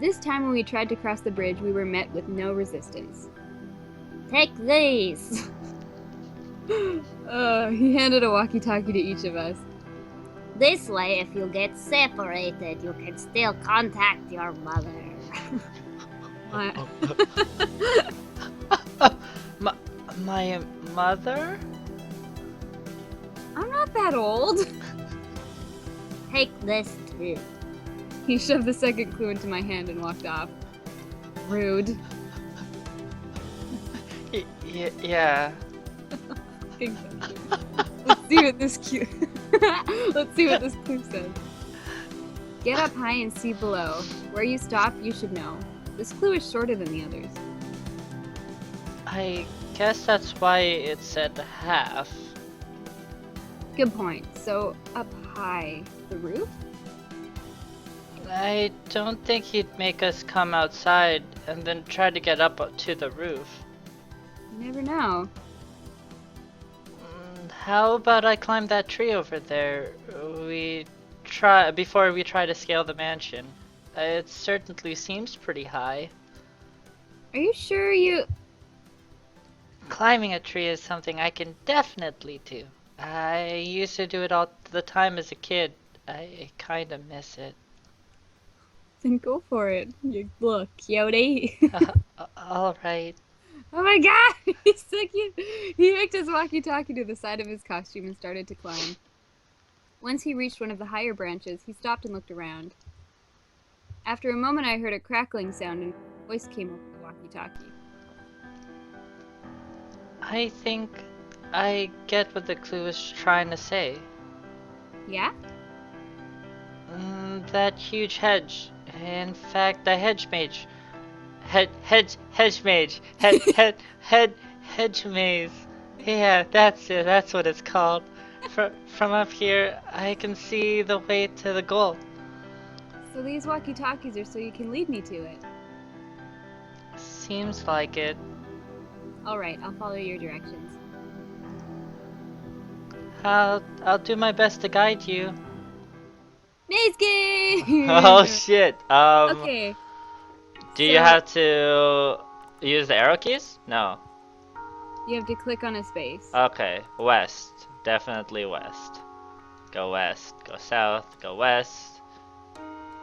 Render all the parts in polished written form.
This time when we tried to cross the bridge, we were met with no resistance. Take these! He handed a walkie-talkie to each of us. This way, if you get separated, you can still contact your mother. My mother? I'm not that old. Take this too. He shoved the second clue into my hand and walked off. Rude. Yeah. Let's see what this clue. Let's see what this clue says. Get up high and see below. Where you stop, you should know. This clue is shorter than the others. I guess that's why it said half. Good point. So, up high. The roof? I don't think he'd make us come outside and then try to get up to the roof. You never know. How about I climb that tree over there? Before we try to scale the mansion. It certainly seems pretty high. Are you sure you... Climbing a tree is something I can definitely do. I used to do it all the time as a kid. I kinda miss it. Then go for it. You look, cutie. Alright. Oh my god! He's so cute! He hooked his walkie-talkie to the side of his costume and started to climb. Once he reached one of the higher branches, he stopped and looked around. After a moment, I heard a crackling sound and a voice came over the walkie-talkie. I think I get what the clue is trying to say. Yeah? That huge hedge. In fact, the hedge mage. Hedge mage. Hedge maze. Yeah, that's it. That's what it's called. From up here, I can see the way to the goal. So these walkie-talkies are so you can lead me to it. Seems like it. Alright, I'll follow your directions. I'll do my best to guide you. Maze game! Oh shit. Okay. Do you have to use the arrow keys? No. You have to click on a space. Okay, west. Definitely west. Go west. Go south. Go west.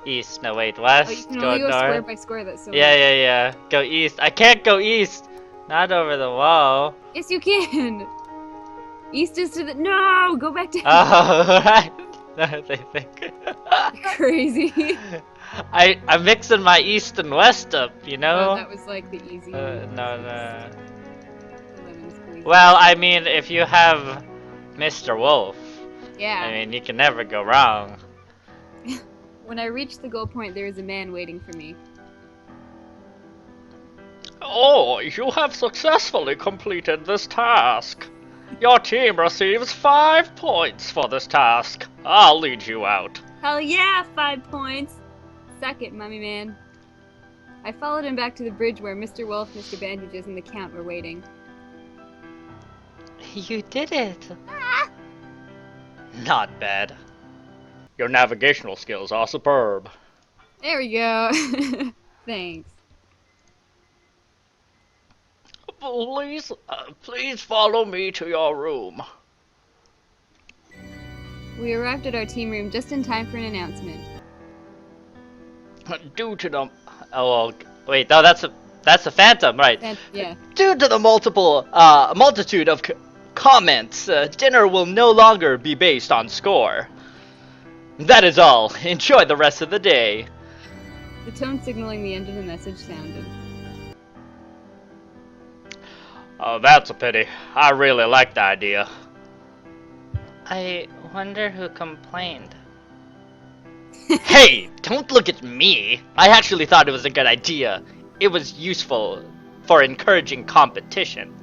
East. No, wait, west. Oh, you can go only go north. square by square, that's so Yeah. Go east. I can't go east! Not over the wall. Yes, you can! East is to the... No! Go back to... Oh, right. They think. Crazy. I'm mixing my east and west up, you know? Oh, that was like the easy one. No. Lemon squeeze. Well, I mean, if you have Mr. Wolf, Yeah. I mean, you can never go wrong. When I reached the goal point, there was a man waiting for me. Oh, you have successfully completed this task. Your team receives 5 points for this task. I'll lead you out. Hell yeah, 5 points! Suck it, mummy man. I followed him back to the bridge where Mr. Wolf, Mr. Bandages, and the Count were waiting. You did it! Ah! Not bad. Your navigational skills are superb. There we go. Thanks. Please follow me to your room. We arrived at our team room just in time for an announcement. Due to the Oh, wait, no, that's a phantom, right? Yeah. Due to the multitude of comments, dinner will no longer be based on score. That is all. Enjoy the rest of the day. The tone signaling the end of the message sounded. Oh, that's a pity. I really like the idea. I wonder who complained. Hey, don't look at me. I actually thought it was a good idea. It was useful for encouraging competition.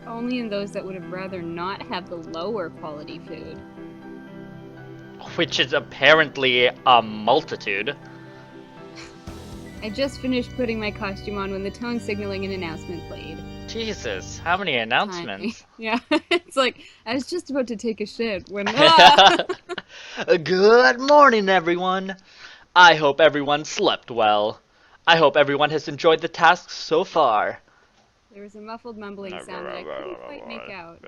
Only in those that would have rather not have the lower quality food. Which is apparently a multitude. I just finished putting my costume on when the tone signaling an announcement played. Jesus, how many announcements? Yeah, it's like, I was just about to take a shit when... Good morning, everyone. I hope everyone slept well. I hope everyone has enjoyed the tasks so far. There was a muffled mumbling sound that I couldn't quite make out.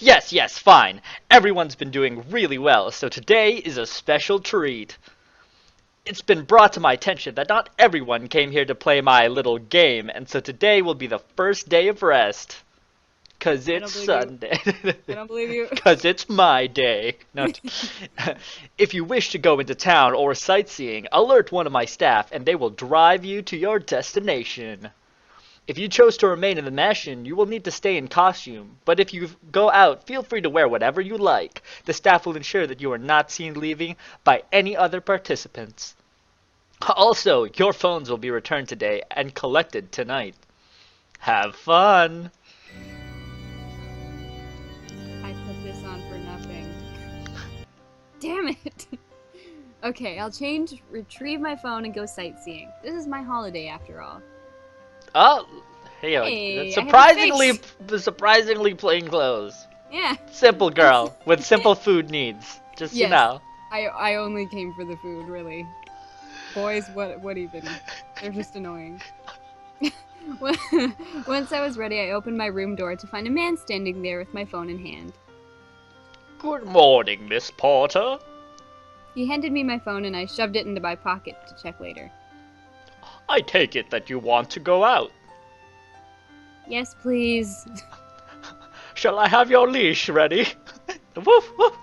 Yes, yes, fine. Everyone's been doing really well, so today is a special treat. It's been brought to my attention that not everyone came here to play my little game, and so today will be the first day of rest. 'Cause it's Sunday. I don't believe you. 'Cause it's my day. No. If you wish to go into town or sightseeing, alert one of my staff and they will drive you to your destination. If you chose to remain in the mansion, you will need to stay in costume, but if you go out, feel free to wear whatever you like. The staff will ensure that you are not seen leaving by any other participants. Also, your phones will be returned today and collected tonight. Have fun! I put this on for nothing. Damn it! Okay, I'll change, retrieve my phone, and go sightseeing. This is my holiday after all. Oh, Hey, surprisingly plain clothes. Yeah. Simple girl with simple food needs. Just you Yes. know. I only came for the food, really. Boys, what even? They're just annoying. Once I was ready, I opened my room door to find a man standing there with my phone in hand. Good morning, Miss Porter. He handed me my phone and I shoved it into my pocket to check later. I take it that you want to go out. Yes, please. Shall I have your leash ready? Woof woof.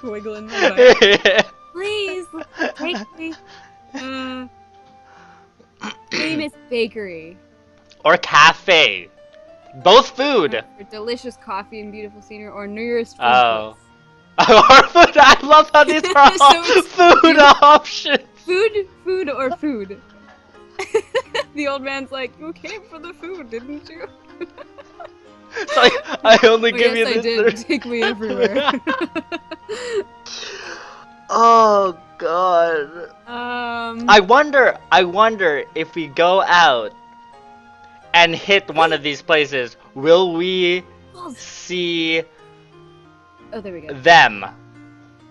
Wiggling my butt. Please, take me. Famous bakery. Or cafe. Both food. For delicious coffee and beautiful scenery, or nearest food Oh. place. Or food. I love how these are all So it's food options. Food, or food. The old man's like, you came for the food, didn't you? It's like, I only Oh, give yes, you I this. did. Take me everywhere. Oh god. I wonder if we go out and hit one of these places, will we see Oh, there we go. them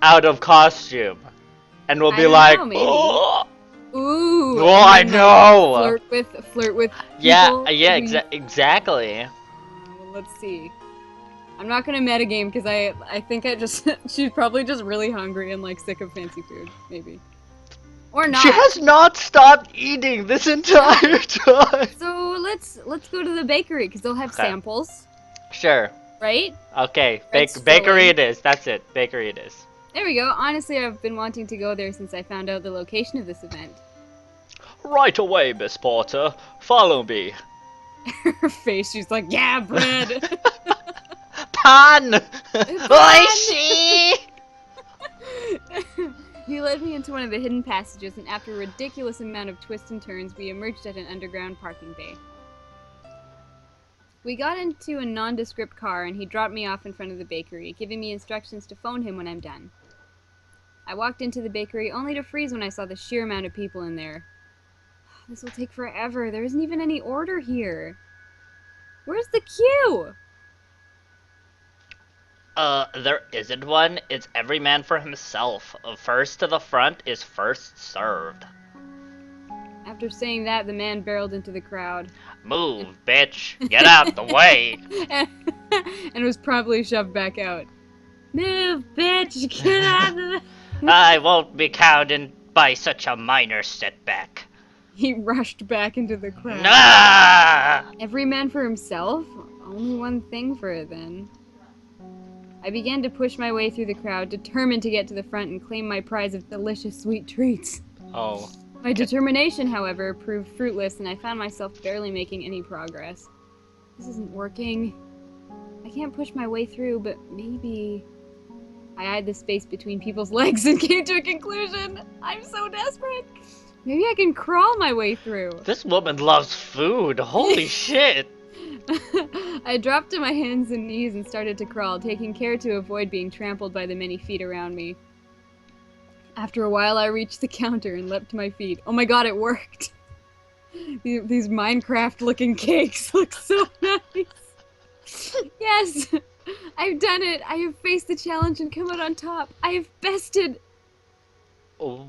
out of costume? And we'll I be don't like, know, maybe. oh, Ooh. oh I and then, know. Flirt with Yeah, people yeah, who you- exactly. Well, let's see. I'm not gonna metagame because I think she's probably just really hungry and like sick of fancy food, maybe. Or not. She has not stopped eating this entire time. So let's go to the bakery because they'll have Okay. samples, Sure. right? Okay, Let's bakery fill in. it is. That's it. Bakery it is. There we go. Honestly, I've been wanting to go there since I found out the location of this event. Right away, Miss Porter. Follow me. Her face, she's like, yeah, bread. Pan! Oishi! He led me into one of the hidden passages, and after a ridiculous amount of twists and turns, we emerged at an underground parking bay. We got into a nondescript car, and he dropped me off in front of the bakery, giving me instructions to phone him when I'm done. I walked into the bakery, only to freeze when I saw the sheer amount of people in there. This will take forever. There isn't even any order here. Where's the queue? There isn't one. It's every man for himself. First to the front is first served. After saying that, the man barreled into the crowd. Move, bitch. Get out the way. And was promptly shoved back out. Move, bitch! Get out of the... I won't be cowed by such a minor setback. He rushed back into the crowd. Ah! Every man for himself? Only one thing for it, then. I began to push my way through the crowd, determined to get to the front and claim my prize of delicious sweet treats. Oh. My determination, however, proved fruitless, and I found myself barely making any progress. This isn't working. I can't push my way through, but maybe... I eyed the space between people's legs and came to a conclusion. I'm so desperate. Maybe I can crawl my way through. This woman loves food. Holy shit. I dropped to my hands and knees and started to crawl, taking care to avoid being trampled by the many feet around me. After a while, I reached the counter and leapt to my feet. Oh my god, it worked! These Minecraft-looking cakes look so nice! Yes! I've done it. I have faced the challenge and come out on top. I have bested. Oh.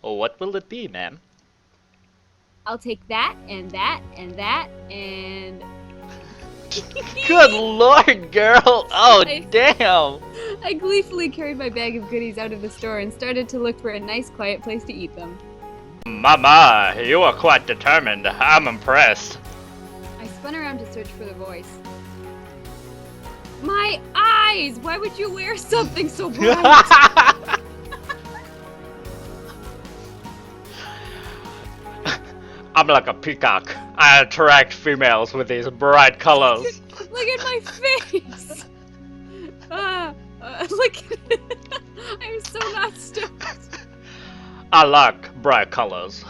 Oh, what will it be, ma'am? I'll take that and that and that and. Good lord, girl! Oh, damn! I gleefully carried my bag of goodies out of the store and started to look for a nice, quiet place to eat them. Mama, you are quite determined. I'm impressed. I spun around to search for the voice. My eyes! Why would you wear something so bright? I'm like a peacock. I attract females with these bright colors. Look at my face! Look I'm so not stoked. I like bright colors.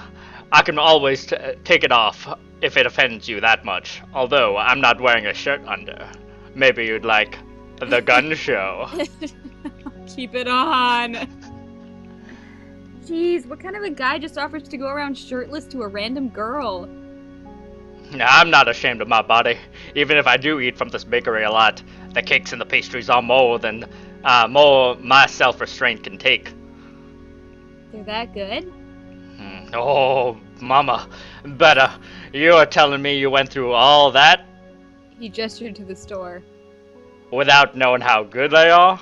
I can always take it off if it offends you that much. Although, I'm not wearing a shirt under. Maybe you'd like the gun show. Keep it on. Jeez, what kind of a guy just offers to go around shirtless to a random girl? I'm not ashamed of my body. Even if I do eat from this bakery a lot, the cakes and the pastries are more than more my self-restraint can take. They're that good? Oh, mama, better. You are telling me you went through all that He gestured to the store. without knowing how good they are?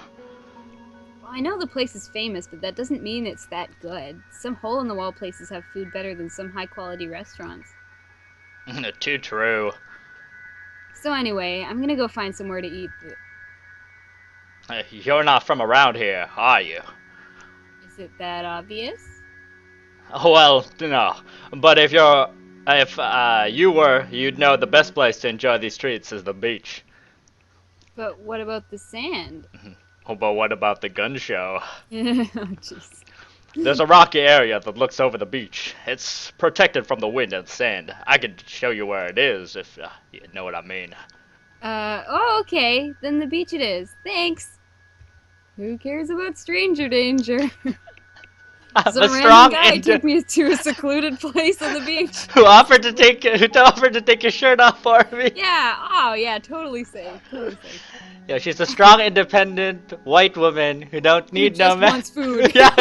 Well, I know the place is famous, but that doesn't mean it's that good. Some hole-in-the-wall places have food better than some high-quality restaurants. Too true. So anyway, I'm gonna go find somewhere to eat. You're not from around here, are you? Is it that obvious? Well, no. But if you were, you'd know the best place to enjoy these treats is the beach. But what about the sand? Oh, but what about the gun show? Oh, jeez. There's a rocky area that looks over the beach. It's protected from the wind and sand. I could show you where it is if you know what I mean. Oh, okay. Then the beach it is. Thanks. Who cares about stranger danger? I'm Some a random strong guy took me to a secluded place on the beach. who offered to take your shirt off for me. Yeah, oh yeah, totally safe. Totally safe. Yeah, she's a strong, independent white woman who don't need no just man. wants food. Yeah.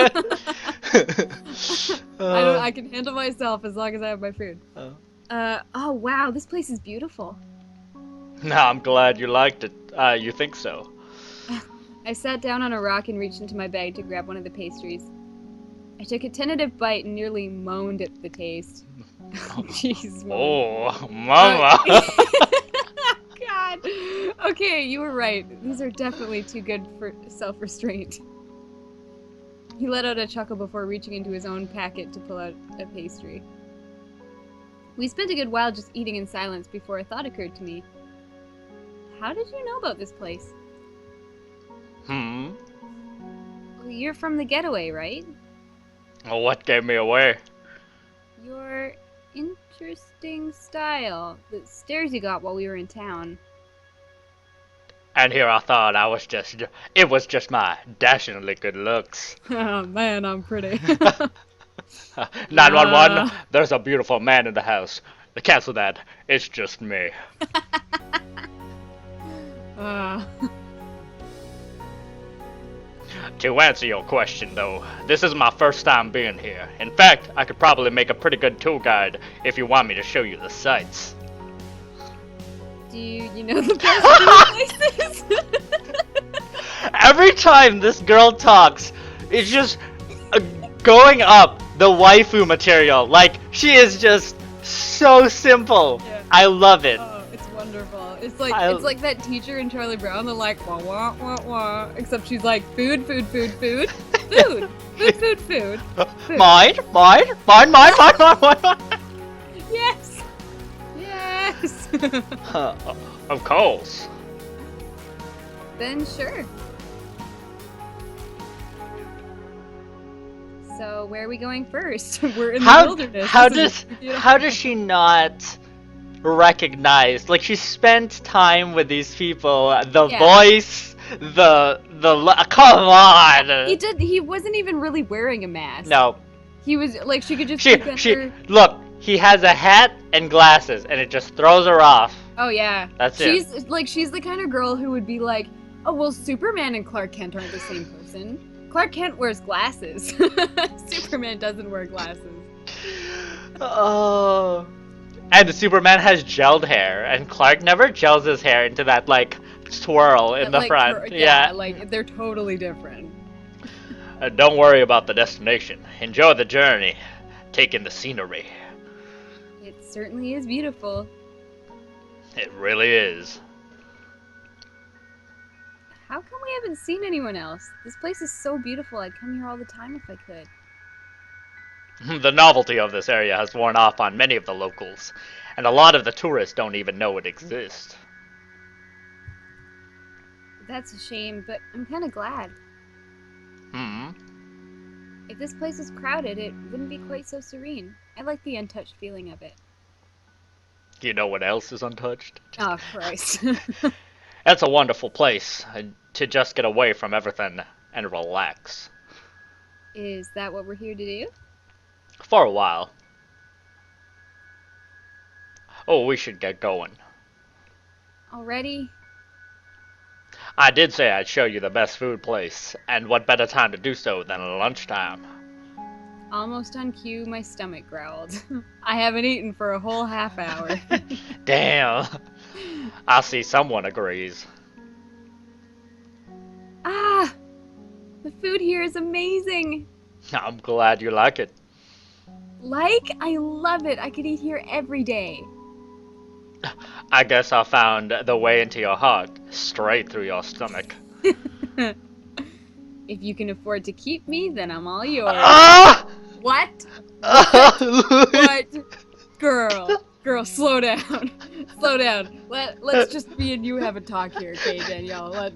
I can handle myself as long as I have my food. Oh wow, this place is beautiful. No, I'm glad you liked it. You think so? I sat down on a rock and reached into my bag to grab one of the pastries. I took a tentative bite and nearly moaned at the taste. Jeez. Oh, mama. God. Okay, you were right. These are definitely too good for self-restraint. He let out a chuckle before reaching into his own packet to pull out a pastry. We spent a good while just eating in silence before a thought occurred to me. How did you know about this place? Well, Well, you're from the getaway, right? what gave me away? Your interesting style. The stares you got while we were in town. And here I thought it was just my dashingly good looks. Oh man, I'm pretty. 911, there's a beautiful man in the house. Cancel that. It's just me. To answer your question, though, this is my first time being here. In fact, I could probably make a pretty good tour guide if you want me to show you the sights. Do you know the best food places? Every time this girl talks, it's just going up the waifu material. Like, she is just so simple. Yeah. I love it. Oh, it's wonderful. It's like that teacher in Charlie Brown. They're like wah wah wah wah. Except she's like food, food, food, food, food, food, food, food. Mine. Yes. Yes. Of course. Then sure. So where are we going first? We're in the wilderness. How does she not recognize? Like, she spent time with these people. The voice, come on. He wasn't even really wearing a mask. No. He was like she could just look under. Look. He has a hat and glasses, and it just throws her off. Oh yeah. That's she's it. she's the kind of girl who would be like, oh well, Superman and Clark Kent aren't the same person. Clark Kent wears glasses. Superman doesn't wear glasses. Oh. And Superman has gelled hair, and Clark never gels his hair into that, like, swirl in the front. Yeah, Yeah. like they're totally different. Don't worry about the destination. Enjoy the journey. Take in the scenery. It certainly is beautiful. It really is. How come we haven't seen anyone else? This place is so beautiful. I'd come here all the time if I could. The novelty of this area has worn off on many of the locals, and a lot of the tourists don't even know it exists. That's a shame, but I'm kind of glad. Hmm. If this place was crowded, it wouldn't be quite so serene. I like the untouched feeling of it. You know what else is untouched? Oh, Christ. That's a wonderful place to just get away from everything and relax. Is that what we're here to do? For a while. Oh, we should get going. Already? I did say I'd show you the best food place, and what better time to do so than lunchtime? Almost on cue, my stomach growled. I haven't eaten for a whole half hour. Damn. I see someone agrees. Ah! The food here is amazing! I'm glad you like it. Like? I love it. I could eat here every day. I guess I found the way into your heart, straight through your stomach. If you can afford to keep me, then I'm all yours. Ah! What? What? What? Girl, slow down. Slow down. Let's just me and you have a talk here, okay, Danielle?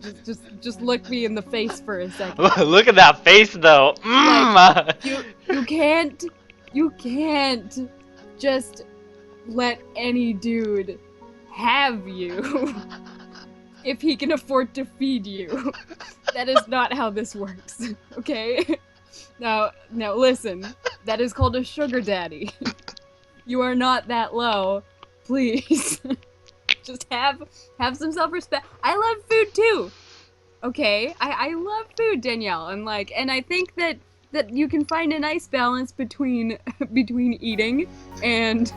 Just look me in the face for a second. Look at that face, though. Like, you can't just let any dude have you if he can afford to feed you. That is not how this works, okay? Now listen. That is called a sugar daddy. You are not that low. Please. Just have some self-respect. I love food too. Okay? I love food, Danielle. And I think that you can find a nice balance between eating and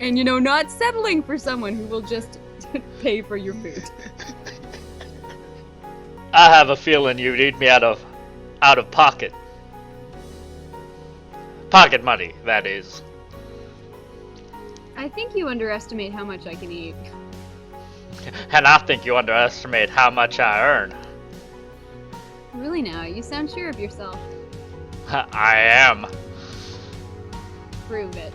not settling for someone who will just pay for your food. I have a feeling you'd eat me out of pocket. Pocket money, that is. I think you underestimate how much I can eat. And I think you underestimate how much I earn. Really now, you sound sure of yourself. I am. Prove it.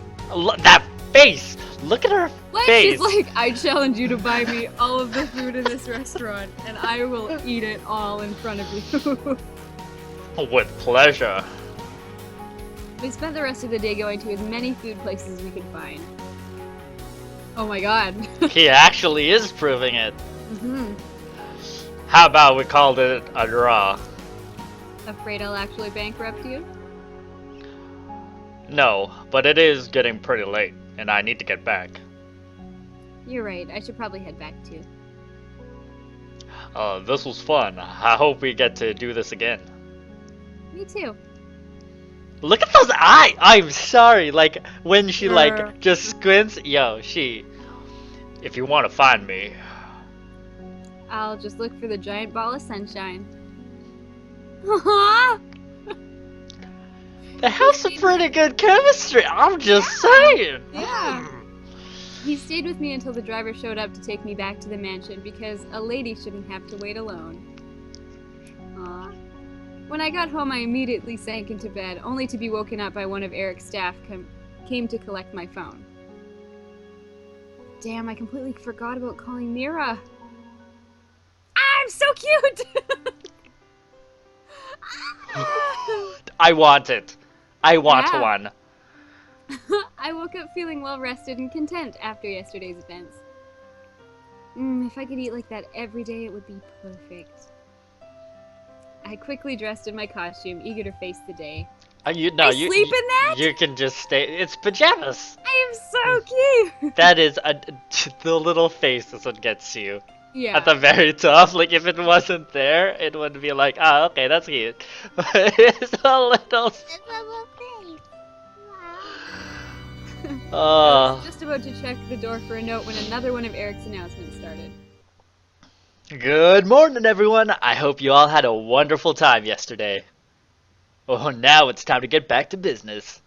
That face! Look at her What? face! She's like, I challenge you to buy me all of the food in this restaurant, and I will eat it all in front of you. With pleasure. We spent the rest of the day going to as many food places as we could find. Oh my god. He actually is proving it. Mm-hmm. How about we called it a draw? Afraid I'll actually bankrupt you? No, but it is getting pretty late, and I need to get back. You're right, I should probably head back too. This was fun. I hope we get to do this again. Me too. Look at those eyes! I'm sorry, like, when she, Grr. like, just squints, yo, if you want to find me, I'll just look for the giant ball of sunshine. they have some pretty good chemistry, I'm just saying! Yeah. He stayed with me until the driver showed up to take me back to the mansion because a lady shouldn't have to wait alone. Aw. When I got home, I immediately sank into bed, only to be woken up by one of Eric's staff came to collect my phone. Damn, I completely forgot about calling Mira. I'm so cute! I want it. I want Yeah. one. I woke up feeling well rested and content after yesterday's events. If I could eat like that every day, it would be perfect. I quickly dressed in my costume, eager to face the day. No, I you sleep in that? you can just stay. It's pajamas. I am so cute. That is the little face is what gets you. Yeah. At the very top, like if it wasn't there, it would be like, ah, okay, that's cute. But it's a little. I Uh, was just about to check the door for a note when another one of Eric's announcements started. Good morning, everyone. I hope you all had a wonderful time yesterday. Oh, now it's time to get back to business.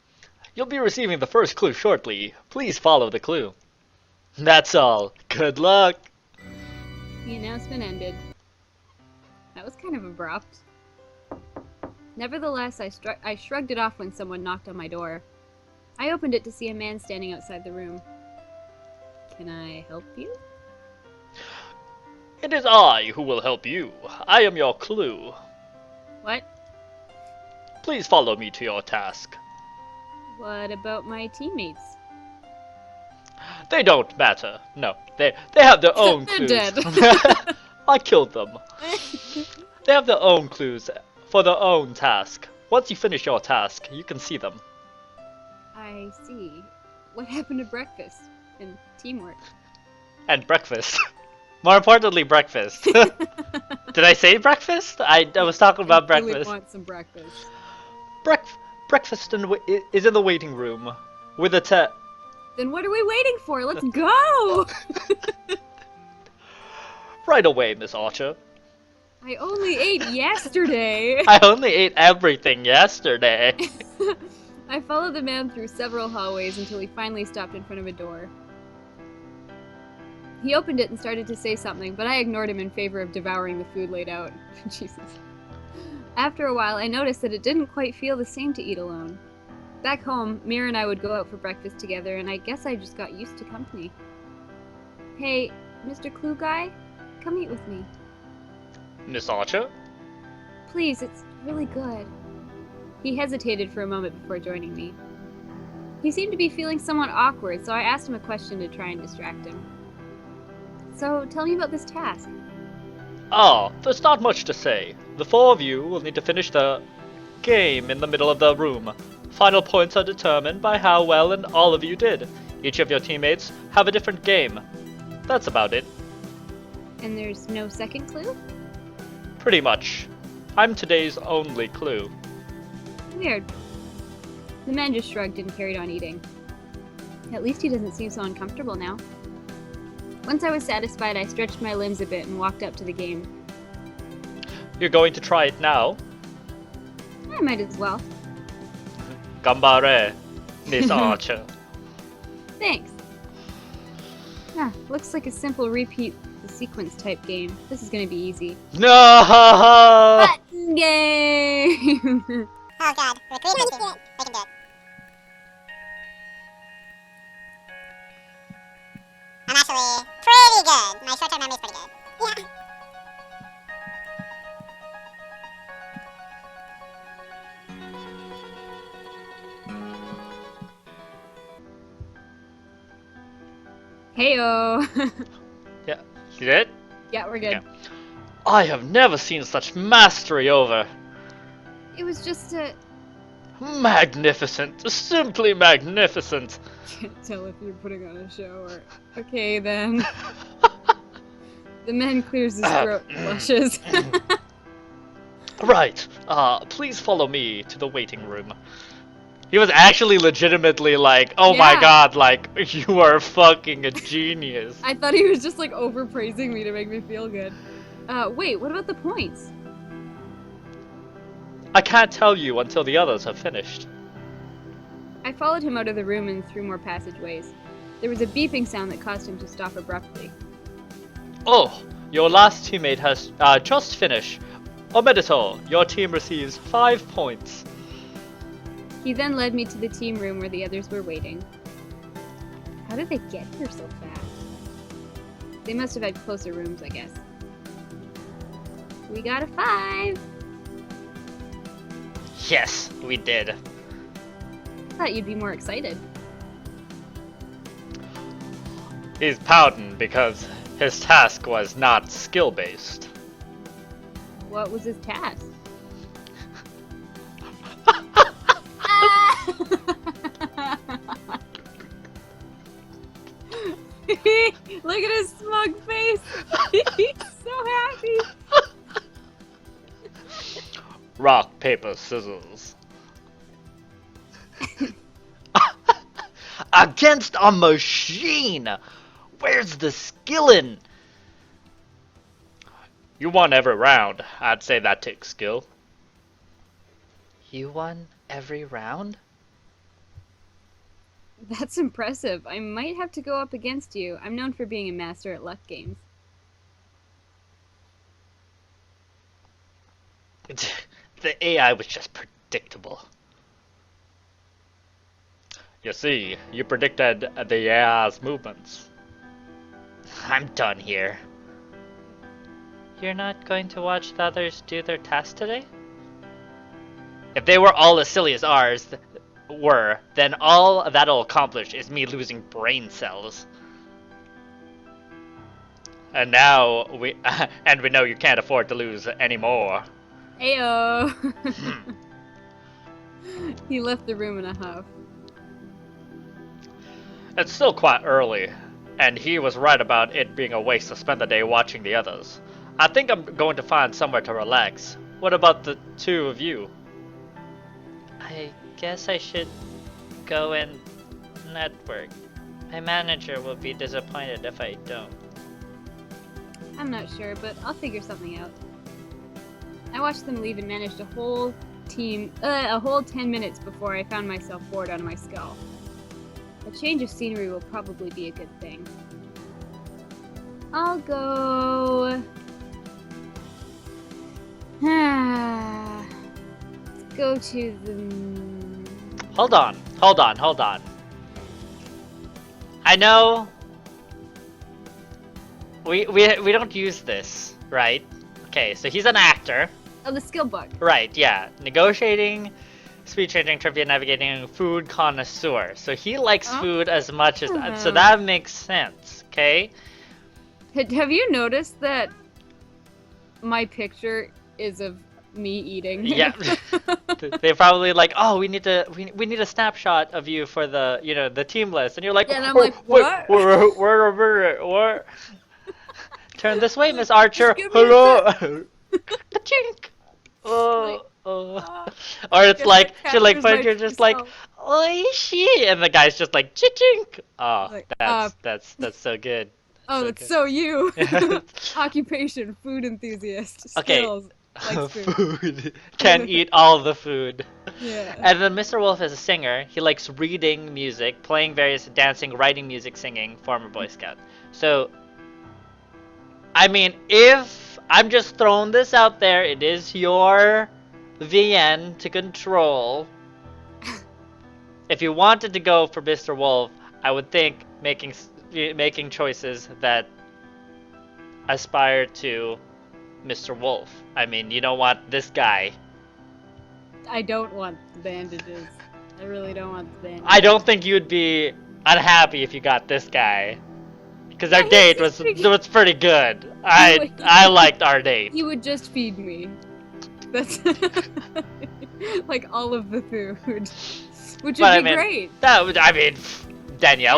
You'll be receiving the first clue shortly. Please follow the clue. That's all. Good luck. The announcement ended. That was kind of abrupt. Nevertheless, I shrugged it off when someone knocked on my door. I opened it to see a man standing outside the room. Can I help you? It is I who will help you. I am your clue. What? Please follow me to your task. What about my teammates? They don't matter. No, they have their own They're clues. dead. I killed them. They have their own clues for their own task. Once you finish your task, you can see them. I see. What happened to breakfast and teamwork? And breakfast. More importantly, breakfast. Did I say breakfast? I was talking about I really breakfast. want some breakfast. Breakfast is in the waiting room with a Then what are we waiting for? Let's go! right away, Miss Archer. I only ate yesterday. I only ate everything yesterday. I followed the man through several hallways until he finally stopped in front of a door. He opened it and started to say something, but I ignored him in favor of devouring the food laid out. Jesus. After a while, I noticed that it didn't quite feel the same to eat alone. Back home, Mira and I would go out for breakfast together, and I guess I just got used to company. Hey, Mr. Clue Guy, come eat with me. Miss Archer? Please, it's really good. He hesitated for a moment before joining me. He seemed to be feeling somewhat awkward, so I asked him a question to try and distract him. So, tell me about this task. Oh, there's not much to say. The four of you will need to finish the game in the middle of the room. Final points are determined by how well and all of you did. Each of your teammates have a different game. That's about it. And there's no second clue? Pretty much. I'm today's only clue. Weird. The man just shrugged and carried on eating. At least he doesn't seem so uncomfortable now. Once I was satisfied, I stretched my limbs a bit and walked up to the game. You're going to try it now? I might as well. Gambare, Miss Archer. Thanks. Ah, looks like a simple repeat the sequence type game. This is gonna be easy. No! Button game! Oh god, we're clear country. We can do it. I'm actually pretty good. My short-term memory is pretty good. Yeah. Heyo! Yeah, you did? Yeah, we're good. Okay. I have never seen such mastery over. It was just a... Magnificent, simply magnificent. Can't tell if you're putting on a show or... Okay, then. The man clears his throat and blushes. Right, please follow me to the waiting room. He was actually legitimately like, oh my Yeah. god, like, you are fucking a genius. I thought he was just like overpraising me to make me feel good. Wait, what about the points? I can't tell you until the others have finished. I followed him out of the room and through more passageways. There was a beeping sound that caused him to stop abruptly. Oh, your last teammate has just finished. Omedeto, your team receives 5 points. He then led me to the team room where the others were waiting. How did they get here so fast? They must have had closer rooms, I guess. We got a 5! Yes, we did. Thought you'd be more excited. He's pouting because his task was not skill-based. What was his task? smug face. He's so happy. Rock, paper, scissors. Against a machine! Where's the skillin'? You won every round. I'd say that takes skill. You won every round? That's impressive. I might have to go up against you. I'm known for being a master at luck games. The AI was just predictable. You see, you predicted the AI's movements. I'm done here. You're not going to watch the others do their task today? If they were all as silly as ours were, then all that'll accomplish is me losing brain cells. And now we know you can't afford to lose any more. Ayo. He left the room in a huff. It's still quite early, and he was right about it being a waste to spend the day watching the others. I think I'm going to find somewhere to relax. What about the two of you? I guess I should go and network. My manager will be disappointed if I don't. I'm not sure, but I'll figure something out. I watched them leave and managed a whole 10 minutes before I found myself bored out of my skull. A change of scenery will probably be a good thing. I'll go... Let's go to the... Hold on. I know we don't use this, right? Okay, so he's an actor. Oh, the skill book. Right, yeah. Negotiating, speed changing, trivia, navigating, food connoisseur. So he likes food as much as that. So that makes sense, okay? Have you noticed that my picture is of me eating? Yeah. They're probably like, oh, we need a snapshot of you for the the team list, and you're like, Yeah, and I'm like, what? Where? Turn this way, Miss Archer. Just give me a Hello. Ka-chink. Oh. Or it's Guess like that she like captures my you're just like, self. oh she, and the guy's just like chink. Oh, Like, that's so good. Oh, So that's good. so you. Occupation, food enthusiast. Okay. Skills, likes food. Food. Can eat all the food. Yeah. And then Mr. Wolf is a singer. He likes reading music, playing various dancing, writing music, singing, former Boy Scout. So, I mean, if I'm just throwing this out there, it is your VN to control. If you wanted to go for Mr. Wolf, I would think making choices that aspire to Mr. Wolf. I mean, you don't want this guy. I don't want the bandages. I really don't want the bandages. I don't think you'd be unhappy if you got this guy. Because our Yeah, date he's was pretty good. would- I liked our date. He would just feed me. That's like all of the food, which would But be great. Danielle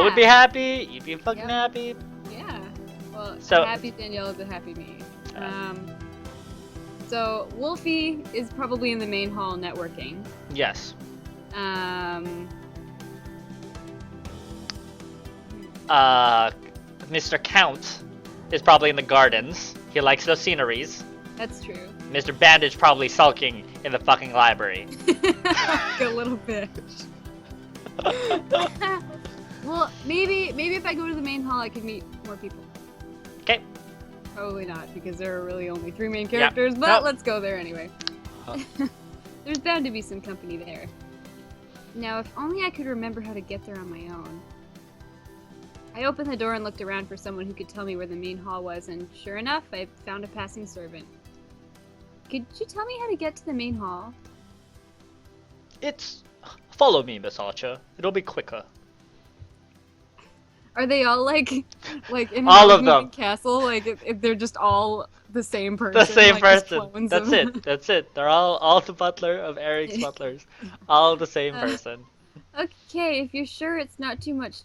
would be Yeah. happy. You'd be fucking Yep. happy. Yeah. Well, So- happy Danielle is a happy me. So Wolfie is probably in the main hall networking. Yes. Mr. Count is probably in the gardens. He likes those sceneries. That's true. Mr. Bandage probably sulking in the fucking library. Like a little bitch. Well, maybe if I go to the main hall, I could meet more people. Okay. Probably not, because there are really only 3 main characters, but Nope. let's go there anyway. Huh. There's bound to be some company there. Now, if only I could remember how to get there on my own. I opened the door and looked around for someone who could tell me where the main hall was, and sure enough, I found a passing servant. Could you tell me how to get to the main hall? It's... Follow me, Miss Archer. It'll be quicker. Are they all like in an All of moving them. castle? Like if they're just all the same person? The same like, just person. clones That's of- it. That's it. They're all the butler of Eric's butlers. All the same person. Okay, if you're sure it's not too much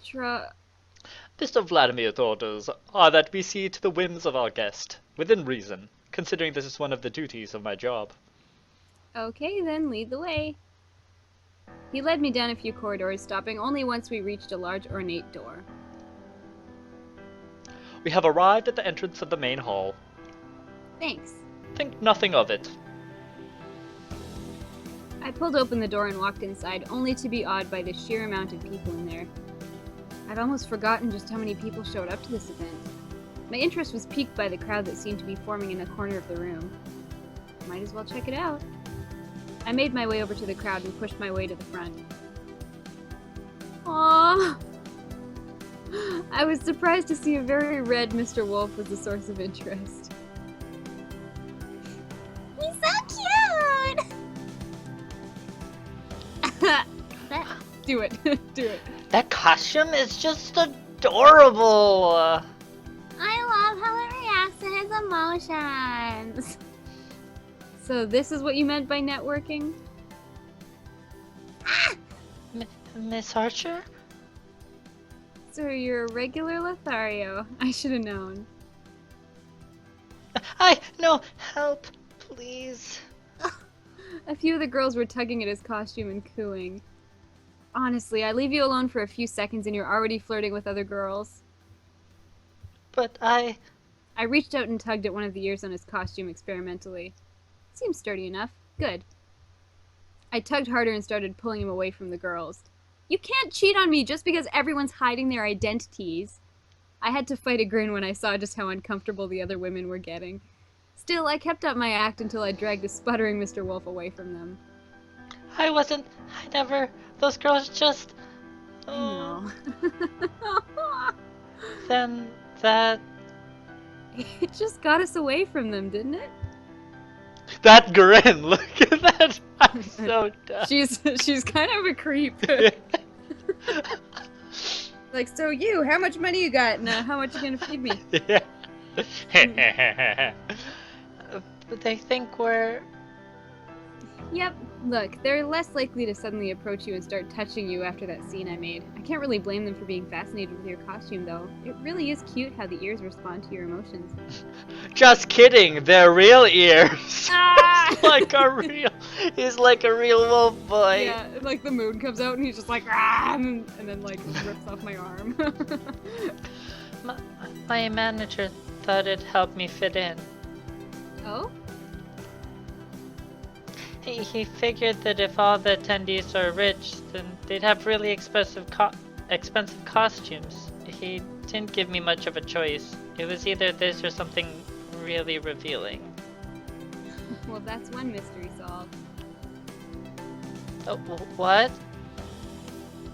Mr. Vladimir's orders are that we see to the whims of our guest, within reason, considering this is one of the duties of my job. Okay, then lead the way. He led me down a few corridors, stopping only once we reached a large ornate door. We have arrived at the entrance of the main hall. Thanks. Think nothing of it. I pulled open the door and walked inside, only to be awed by the sheer amount of people in there. I'd almost forgotten just how many people showed up to this event. My interest was piqued by the crowd that seemed to be forming in a corner of the room. Might as well check it out. I made my way over to the crowd and pushed my way to the front. Aww! I was surprised to see a very red Mr. Wolf was the source of interest. He's so cute! Do it. Do it. That costume is just adorable. I love how it reacts to his emotions. So this is what you meant by networking? Miss Archer? So you're a regular Lothario. I should have known. No, help, please. A few of the girls were tugging at his costume and cooing. Honestly, I leave you alone for a few seconds and you're already flirting with other girls. But I reached out and tugged at one of the ears on his costume experimentally. Seems sturdy enough. Good. I tugged harder and started pulling him away from the girls. You can't cheat on me just because everyone's hiding their identities. I had to fight a grin when I saw just how uncomfortable the other women were getting. Still, I kept up my act until I dragged the sputtering Mr. Wolf away from them. I never, those girls just... I know. Then that... It just got us away from them, didn't it? That grin! Look at that! I'm so dumb. She's kind of a creep. Like, so you, how much money you got and how much you gonna feed me? Yeah. But they think we're... Yep. Look, they're less likely to suddenly approach you and start touching you after that scene I made. I can't really blame them for being fascinated with your costume, though. It really is cute how the ears respond to your emotions. Just kidding, they're real ears. Ah! He's like a real wolf boy. Yeah, and, like the moon comes out and he's just like, ah, and then like rips off my arm. My manager thought it'd help me fit in. Oh? He figured that if all the attendees are rich, then they'd have really expensive costumes. He didn't give me much of a choice. It was either this or something really revealing. Well, that's one mystery solved. Oh, what?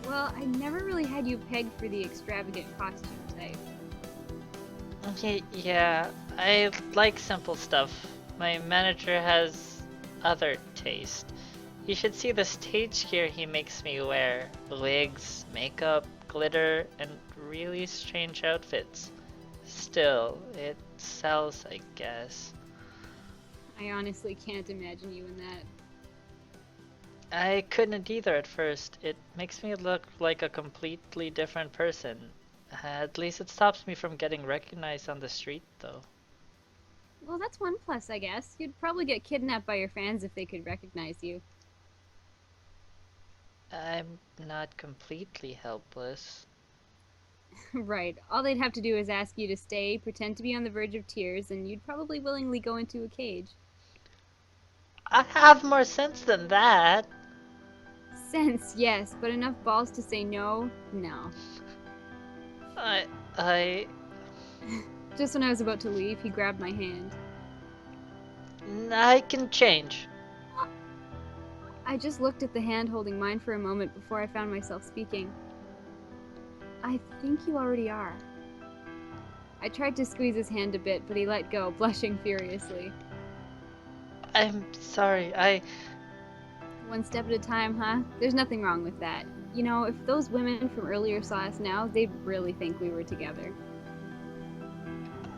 Well, I never really had you pegged for the extravagant costume type. Yeah, I like simple stuff. My manager has other taste. You should see the stage gear he makes me wear. Wigs, makeup, glitter, and really strange outfits. Still, it sells, I guess. I honestly can't imagine you in that. I couldn't either at first. It makes me look like a completely different person. At least it stops me from getting recognized on the street, though. Well, that's one plus, I guess. You'd probably get kidnapped by your fans if they could recognize you. I'm not completely helpless. Right. All they'd have to do is ask you to stay, pretend to be on the verge of tears, and you'd probably willingly go into a cage. I have more sense than that. Sense, yes, but enough balls to say no? No. I... Just when I was about to leave, he grabbed my hand. I can change. I just looked at the hand holding mine for a moment before I found myself speaking. I think you already are. I tried to squeeze his hand a bit, but he let go, blushing furiously. I'm sorry, One step at a time, huh? There's nothing wrong with that. You know, if those women from earlier saw us now, they'd really think we were together.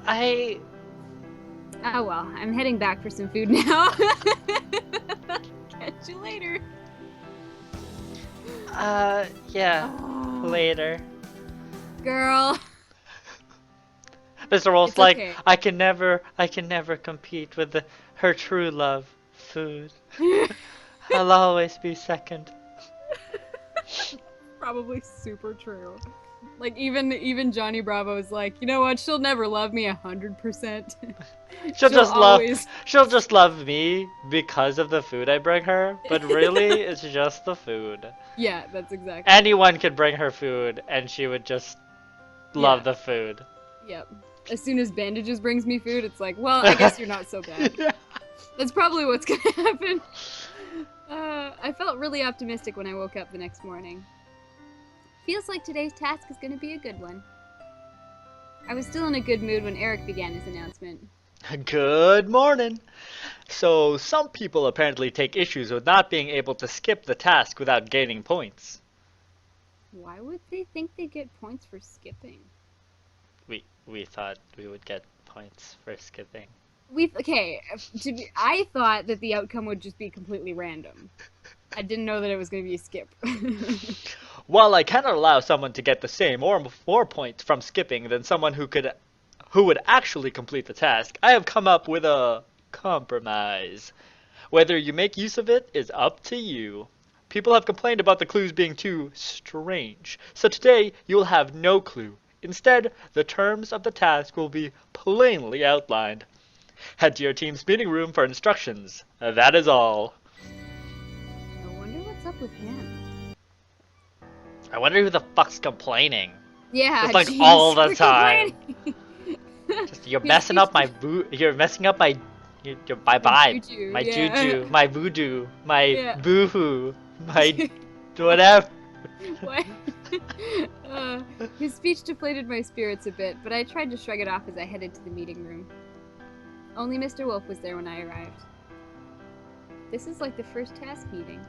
Oh well, I'm heading back for some food now. Catch you later. Yeah, Oh, later. girl. Mr. Wolf's It's like, okay. I can never compete with her true love, food. I'll always be second. Probably super true. Like even Johnny Bravo's like, you know what? She'll never love me 100%. She'll just love me because of the food I bring her, but really it's just the food. Yeah, that's exactly. Anyone could bring her food and she would just love the food. Yep. As soon as Bandages brings me food, it's like, well, I guess you're not so bad. Yeah. That's probably what's gonna happen. I felt really optimistic when I woke up the next morning. Feels like today's task is gonna be a good one. I was still in a good mood when Eric began his announcement. Good morning. So, some people apparently take issues with not being able to skip the task without gaining points. Why would they think they get points for skipping? We thought we would get points for skipping. I thought that the outcome would just be completely random. I didn't know that it was going to be a skip. While I cannot allow someone to get the same or more points from skipping than someone who would actually complete the task, I have come up with a compromise. Whether you make use of it is up to you. People have complained about the clues being too strange, so today you will have no clue. Instead, the terms of the task will be plainly outlined. Head to your team's meeting room for instructions. That is all. I wonder what's up with him. I wonder who the fuck's complaining. Yeah, Just like geez, all the we're time. complaining. Just, you're messing up my You're messing up my vibe, my juju, my voodoo, my boohoo, my whatever. What? His speech deflated my spirits a bit, but I tried to shrug it off as I headed to the meeting room. Only Mr. Wolf was there when I arrived. This is like the first task meeting.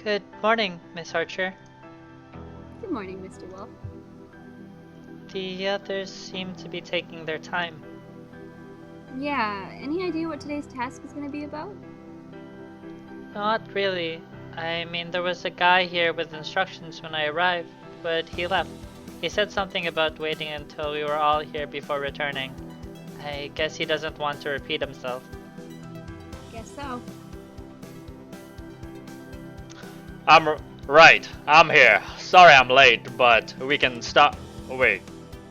Good morning, Miss Archer. Good morning, Mr. Wolf. The others seem to be taking their time. Yeah, any idea what today's task is going to be about? Not really. I mean, there was a guy here with instructions when I arrived, but he left. He said something about waiting until we were all here before returning. I guess he doesn't want to repeat himself. Guess so. Right, I'm here. Sorry I'm late, but we can start. Wait,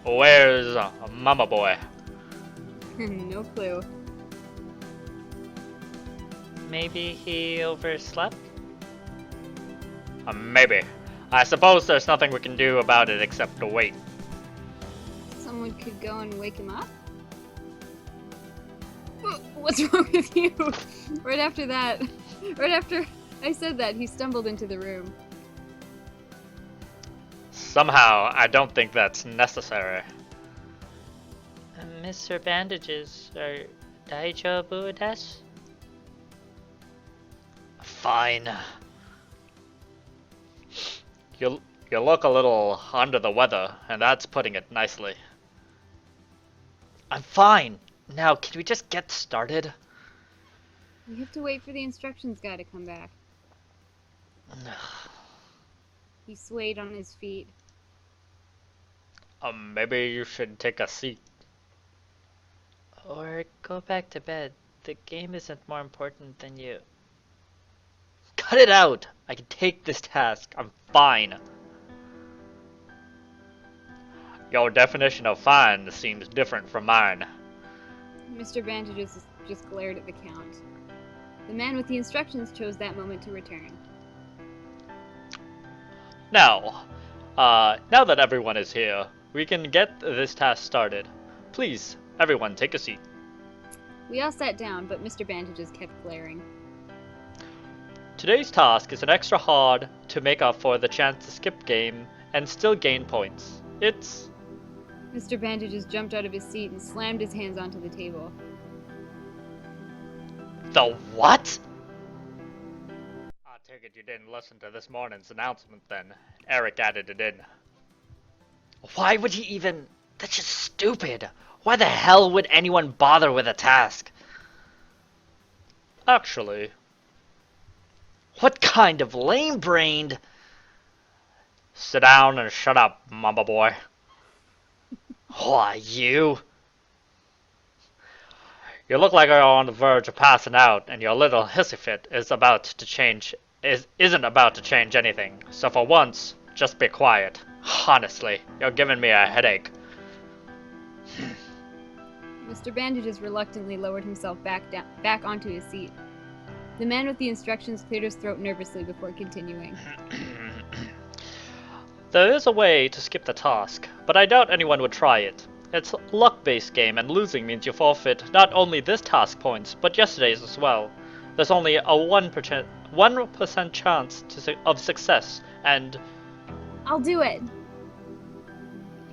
where's Mama Boy? No clue. Maybe he overslept? Maybe. I suppose there's nothing we can do about it except to wait. Someone could go and wake him up? What's wrong with you? Right after I said that, he stumbled into the room. Somehow, I don't think that's necessary. Mr. Bandages, are Daijobu desu? Fine. You look a little under the weather, and that's putting it nicely. I'm fine. Now, can we just get started? We have to wait for the instructions guy to come back. He swayed on his feet. Maybe you should take a seat. Or go back to bed. The game isn't more important than you. Cut it out! I can take this task. I'm fine. Your definition of fine seems different from mine. Mr. Bandages just glared at the count. The man with the instructions chose that moment to return. Now that everyone is here, we can get this task started. Please, everyone take a seat. We all sat down, but Mr. Bandages kept glaring. Today's task is an extra hard to make up for the chance to skip game and still gain points. It's... Mr. Bandages jumped out of his seat and slammed his hands onto the table. The what? I take it you didn't listen to this morning's announcement then. Eric added it in. Why would he even... That's just stupid. Why the hell would anyone bother with a task? Actually... What kind of lame-brained... Sit down and shut up, Mama Boy. Why, you? You look like you're on the verge of passing out, and your little hissy fit isn't about to change anything. So for once, just be quiet. Honestly, you're giving me a headache. Mr. Bandages reluctantly lowered himself back onto his seat. The man with the instructions cleared his throat nervously before continuing. There is a way to skip the task, but I doubt anyone would try it. It's a luck-based game, and losing means you forfeit not only this task points, but yesterday's as well. There's only a 1% chance of success, and... I'll do it!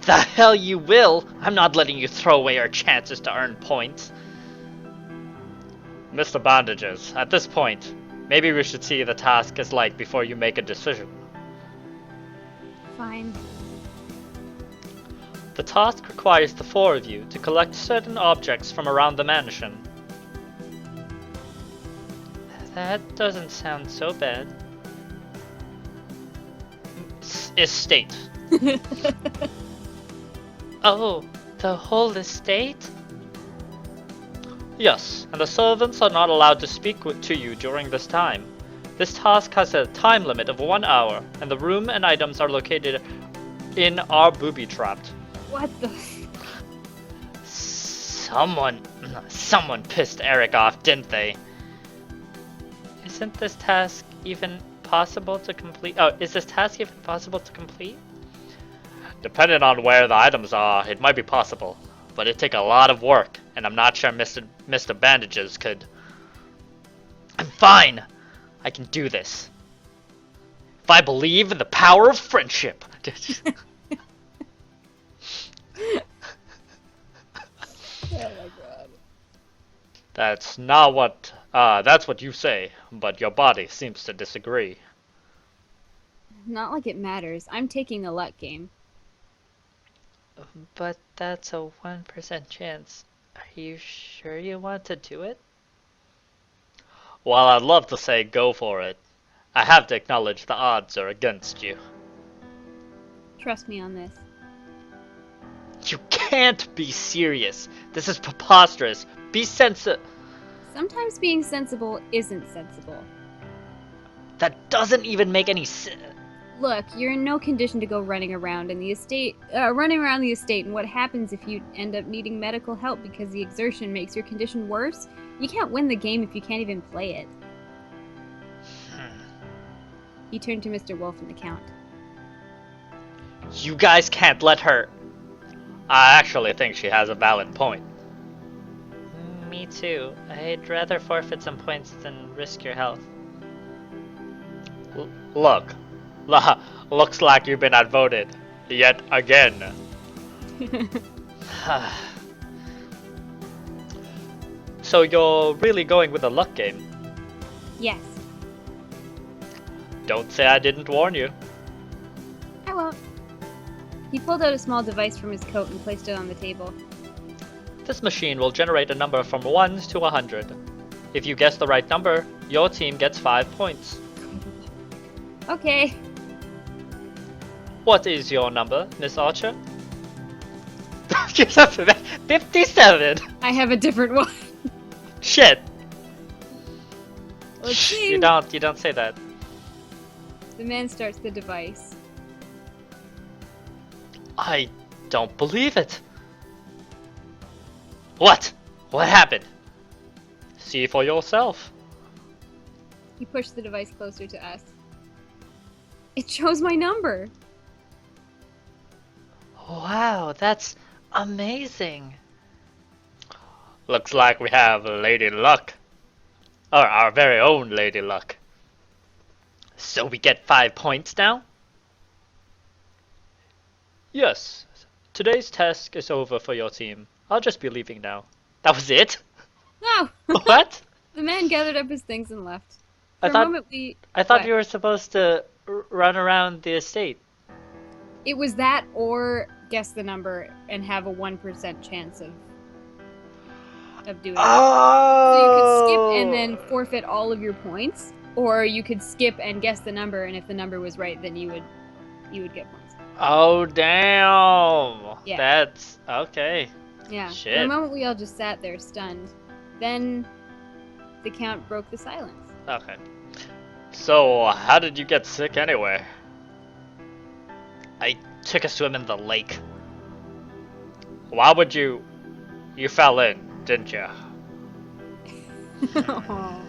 The hell you will! I'm not letting you throw away your chances to earn points. Mr. Bandages, at this point, maybe we should see the task is like before you make a decision. Fine. The task requires the four of you to collect certain objects from around the mansion. That doesn't sound so bad. Estate. Oh, the whole estate? Yes, and the servants are not allowed to speak to you during this time. This task has a time limit of 1 hour, and the room and items are located in our booby-trapped. What the... Someone pissed Eric off, didn't they? Isn't this task even possible to complete? Oh, is this task even possible to complete? Depending on where the items are, it might be possible, but it'd take a lot of work, and I'm not sure Mr. Bandages could. I'm fine! I can do this. If I believe in the power of friendship. Oh my god. That's what you say, but your body seems to disagree. Not like it matters. I'm taking the luck game. But that's a 1% chance. Are you sure you want to do it? While I'd love to say go for it, I have to acknowledge the odds are against you. Trust me on this. You can't be serious. This is preposterous. Be sensible. Sometimes being sensible isn't sensible. That doesn't even make any sense. Look, you're in no condition to go running around the estate, and what happens if you end up needing medical help because the exertion makes your condition worse? You can't win the game if you can't even play it. He turned to Mr. Wolf and the Count. You guys can't let her. I actually think she has a valid point. Me too. I'd rather forfeit some points than risk your health. Looks like you've been outvoted. Yet again. So you're really going with the luck game? Yes. Don't say I didn't warn you. I won't. He pulled out a small device from his coat and placed it on the table. This machine will generate a number from 1 to 100. If you guess the right number, your team gets 5 points. Okay. What is your number, Miss Archer? 57! I have a different one. Shit! Let's see. You don't say that. The man starts the device. I don't believe it. What? What happened? See for yourself. He pushed the device closer to us. It shows my number. Wow, that's amazing. Looks like we have Lady Luck. Or our very own Lady Luck. So we get 5 points now? Yes. Today's task is over for your team. I'll just be leaving now. That was it? No. What? The man gathered up his things and left. For I a thought- moment we... I thought What? you were supposed to run around the estate. It was that or guess the number and have a 1% chance of doing it. Oh! So you could skip and then forfeit all of your points, or you could skip and guess the number, and if the number was right, then you would get points. Oh, damn. Yeah. That's okay. Yeah. For a Shit. moment, we all just sat there stunned. Then the Count broke the silence. Okay. So, how did you get sick anyway? I took a swim in the lake. Why would you... You fell in, didn't you? Aw.